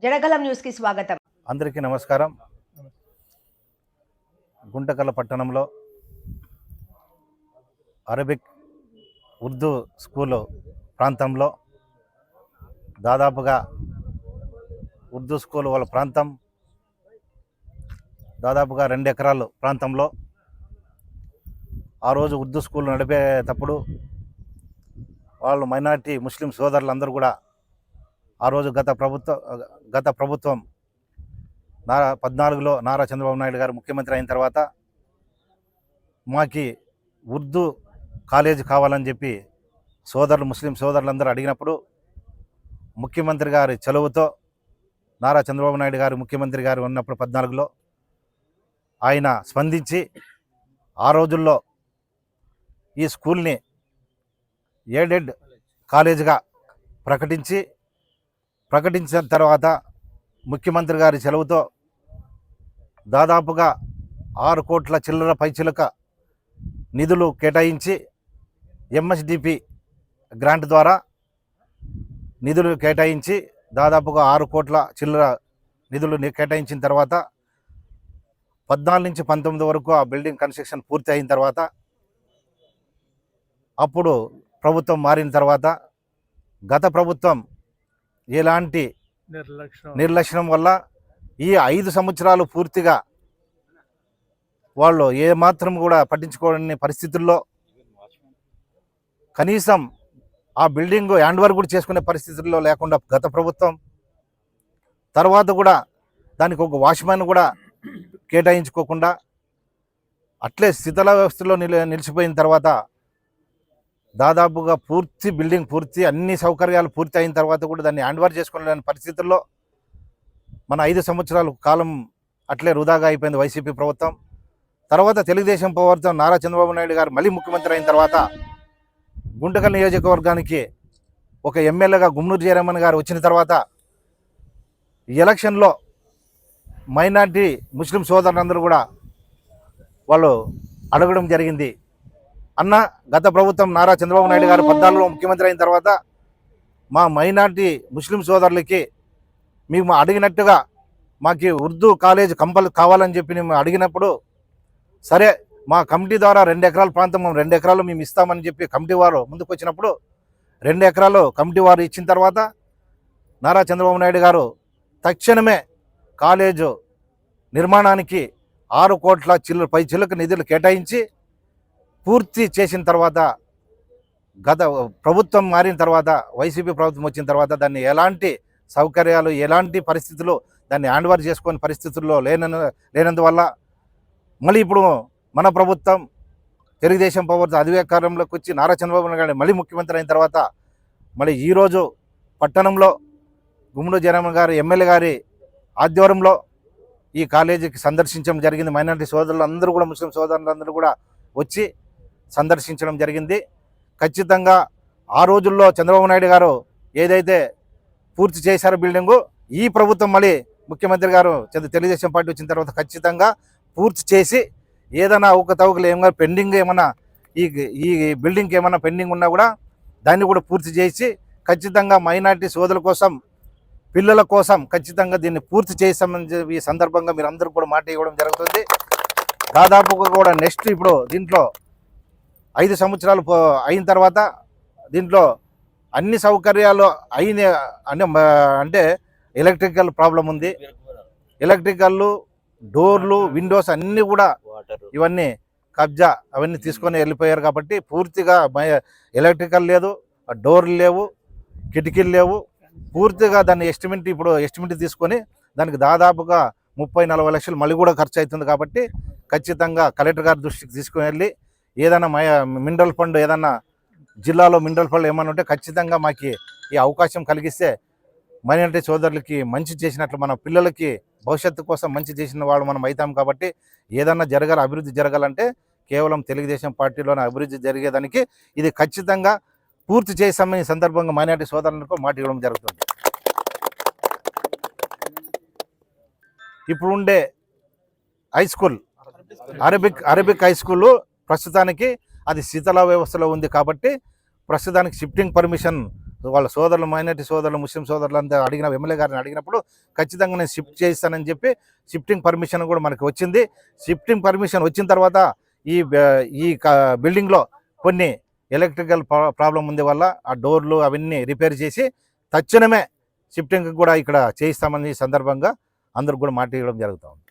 Janagalam news కి స్వాగతం. అందరికీ నమస్కారం. గుంటకల్ పట్టణంలో అరబిక్ ఉర్దూ స్కూలు ప్రాంతంలో దాదాపుగా ఉర్దూ స్కూల్ వాళ్ళ ప్రాంతం దాదాపుగా 2 ఎకరాల ప్రాంతంలో ఆ రోజు ఉర్దూ స్కూల్ నడిపేటప్పుడు వాళ్ళు మైనారిటీ ముస్లిం సోదరులందరూ కూడా ఆ రోజు గత ప్రభుత్వం 14లో నారా చంద్రబాబు నాయుడు గారు ముఖ్యమంత్రి అయిన తర్వాత మాకి ఉర్దూ కాలేజ్ కావాలని చెప్పి ముస్లిం సోదరులందరూ అడిగినప్పుడు ముఖ్యమంత్రి గారి చలువతో నారా చంద్రబాబు నాయుడు గారు ముఖ్యమంత్రి గారు ఉన్నప్పుడు 14లో ఆయన స్పందించి ఆ రోజుల్లో ఈ స్కూల్ని ఎయిడెడ్ కాలేజీగా ప్రకటించిన తర్వాత ముఖ్యమంత్రి గారి సెలవుతో దాదాపుగా 6 కోట్ల చిల్లర పైచిలక నిధులు కేటాయించి ఎంఎస్డిపి గ్రాంట్ ద్వారా నిధులు కేటాయించి దాదాపుగా 6 కోట్ల చిల్లర నిధులు కేటాయించిన తర్వాత 14 నుంచి 19 వరకు ఆ బిల్డింగ్ కన్స్ట్రక్షన్ పూర్తి అయిన తర్వాత అప్పుడు ప్రభుత్వం మారిన తర్వాత గత ప్రభుత్వం ఎలాంటి నిర్లక్ష్యం వల్ల ఈ 5 సంవత్సరాలు పూర్తిగా వాళ్ళు ఏమాత్రం కూడా పట్టించుకోని పరిస్థితుల్లో కనీసం ఆ బిల్డింగ్ హ్యాండ్ ఓవర్ కూడా చేసుకునే పరిస్థితుల్లో లేకుండా గత ప్రభుత్వం తర్వాత కూడా దానికి ఒక వాచ్మ్యాన్ కూడా కేటాయించుకోకుండా అట్లే శిథిల వ్యవస్థలో నిలిచిపోయిన తర్వాత దాదాపుగా బిల్డింగ్ పూర్తి అన్ని సౌకర్యాలు పూర్తి అయిన తర్వాత కూడా దాన్ని హ్యాండ్ ఓవర్ చేసుకోలేని పరిస్థితుల్లో మన 5 సంవత్సరాల కాలం అట్లే వృధాగా అయిపోయింది వైసీపీ ప్రభుత్వం. తర్వాత తెలుగుదేశం ప్రభుత్వం నారా చంద్రబాబు నాయుడు గారు మళ్ళీ ముఖ్యమంత్రి అయిన తర్వాత గుంటకల్ నియోజకవర్గానికి ఒక ఎమ్మెల్యేగా గుమ్మనూరు జయరామన్ గారు వచ్చిన తర్వాత ఎలక్షన్లో మైనార్టీ ముస్లిం సోదరులందరూ కూడా వాళ్ళు అడగడం జరిగింది. అన్న గత ప్రభుత్వం నారా చంద్రబాబు నాయుడు గారు 14లో ముఖ్యమంత్రి అయిన తర్వాత మా మైనార్టీ ముస్లిం సోదరులకి మేము అడిగినట్టుగా మాకు ఉర్దూ కాలేజ్ కావాలని చెప్పి మేము అడిగినప్పుడు సరే మా కమిటీ ద్వారా 2 ఎకరాల ప్రాంతం 2 ఎకరాలు మేము ఇస్తామని చెప్పి కమిటీ వారు ముందుకు వచ్చినప్పుడు 2 ఎకరాలు కమిటీ వారు ఇచ్చిన తర్వాత నారా చంద్రబాబు నాయుడు గారు తక్షణమే కాలేజు నిర్మాణానికి 6 కోట్ల చిల్లక నిధులు కేటాయించి పూర్తి చేసిన తర్వాత గత ప్రభుత్వం మారిన తర్వాత వైసీపీ ప్రభుత్వం వచ్చిన తర్వాత దాన్ని ఎలాంటి సౌకర్యాలు ఎలాంటి పరిస్థితులు దాన్ని హ్యాండ్ ఓవర్ చేసుకునే పరిస్థితుల్లో లేనందువల్ల మళ్ళీ ఇప్పుడు మన ప్రభుత్వం తెలుగుదేశం ప్రభుత్వం అధికారంలోకి వచ్చి నారా చంద్రబాబు నాయుడు గారు మళ్ళీ ముఖ్యమంత్రి అయిన తర్వాత మళ్ళీ ఈరోజు పట్టణంలో గుమ్మనూరు జయరామన్ గారు ఎమ్మెల్యే గారి ఆధ్వర్యంలో ఈ కాలేజీకి సందర్శించడం జరిగింది. మైనారిటీ సోదరులందరూ కూడా ముస్లిం సోదరులందరూ కూడా వచ్చి సందర్శించడం జరిగింది. ఖచ్చితంగా ఆ రోజుల్లో చంద్రబాబు నాయుడు గారు ఏదైతే పూర్తి చేశారో బిల్డింగు ఈ ప్రభుత్వం మళ్ళీ ముఖ్యమంత్రి గారు తెలుగుదేశం పార్టీ వచ్చిన తర్వాత ఖచ్చితంగా పూర్తి చేసి ఏదైనా అవకతవకలు ఏమైనా పెండింగ్ ఏమన్నా ఈ బిల్డింగ్కి ఏమైనా పెండింగ్ ఉన్నా కూడా దాన్ని కూడా పూర్తి చేసి ఖచ్చితంగా మైనారిటీ సోదరుల కోసం పిల్లల కోసం ఖచ్చితంగా దీన్ని పూర్తి చేస్తామని చెప్పి ఈ సందర్భంగా మీరు అందరూ కూడా మాట ఇవ్వడం జరుగుతుంది. దాదాపుగా కూడా నెక్స్ట్ ఇప్పుడు దీంట్లో 5 సంవత్సరాలు అయిన తర్వాత దీంట్లో అన్ని సౌకర్యాలు అంటే ఎలక్ట్రికల్ ప్రాబ్లం ఉంది. ఎలక్ట్రికల్ డోర్లు విండోస్ అన్నీ కూడా ఇవన్నీ కబ్జా అవన్నీ తీసుకొని వెళ్ళిపోయారు కాబట్టి పూర్తిగా ఎలక్ట్రికల్ లేదు, డోర్లు లేవు, కిటికీలు లేవు. పూర్తిగా దాన్ని ఎస్టిమేట్ తీసుకొని దానికి దాదాపుగా 30-40 లక్షలు మళ్ళీ కూడా ఖర్చు అవుతుంది కాబట్టి ఖచ్చితంగా కలెక్టర్ గారి దృష్టికి తీసుకుని వెళ్ళి ఏదైనా మినరల్ ఫండ్ ఏదన్నా జిల్లాలో మినరల్ ఫండ్ ఏమన్నా ఉంటే ఖచ్చితంగా మాకు ఈ అవకాశం కలిగిస్తే మైనారిటీ సోదరులకి మంచి చేసినట్లు మన పిల్లలకి భవిష్యత్తు కోసం మంచి చేసిన వాళ్ళు మనం అవుతాం కాబట్టి ఏదన్నా అభివృద్ధి జరగాలంటే కేవలం తెలుగుదేశం పార్టీలోనే అభివృద్ధి జరిగేదానికి ఇది ఖచ్చితంగా పూర్తి చేసామని సందర్భంగా మైనారిటీ సోదరులకు మాట ఇవ్వడం జరుగుతుంది. ఇప్పుడు ఉండే high school Arabic high school ప్రస్తుతానికి అది శీతల వ్యవస్థలో ఉంది కాబట్టి ప్రస్తుతానికి షిఫ్టింగ్ పర్మిషన్ వాళ్ళ సోదరులు, మైనార్టీ సోదరులు, ముస్లిం సోదరులు అంతా ఎమ్మెల్యే గారిని అడిగినప్పుడు ఖచ్చితంగా నేను షిఫ్ట్ చేయిస్తానని చెప్పి షిఫ్టింగ్ పర్మిషన్ కూడా మనకి వచ్చింది. షిఫ్టింగ్ పర్మిషన్ వచ్చిన తర్వాత ఈ బిల్డింగ్లో కొన్ని ఎలక్ట్రికల్ ప్రాబ్లం ఉంది వల్ల ఆ డోర్లు అవన్నీ రిపేర్ చేసి తక్షణమే షిఫ్టింగ్ కూడా ఇక్కడ చేయిస్తామని సందర్భంగా అందరికి కూడా మాట ఇవ్వడం జరుగుతుంది.